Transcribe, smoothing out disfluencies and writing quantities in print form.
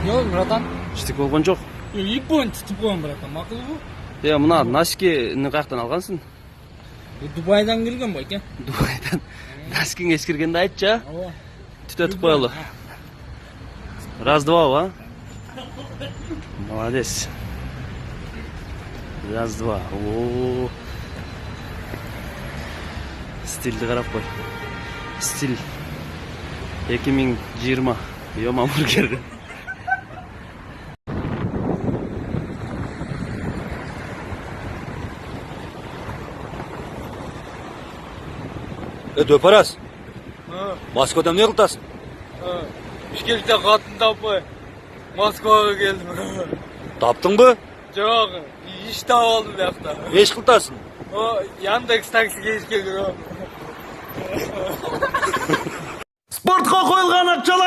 Не oldu bratан? Eşlik olgan жоқ. İlk boyun tutup koyun bratан, makul bu. Мына носкини каяктан алгансың? Дубайдан келген bu ekan. Дубайдан. Носкиңе эскергенди айтчы, а? Ооба. Түтөтүп коелу. Раз-два, а? Молодец. Раз-два. О. Стилди карап кой. Стиль 2020. Йома бургер. Дөпарас, Ha, Москвада не кылтасың? ha. Bişkek'te katın tapı. Moskva'ya geldim. Таптыңбы? Çok. İş tav oldu bu yakta. Эч кылтасың? O Yandex taksiga işe giriyor. Спортқа қойылған ақшалар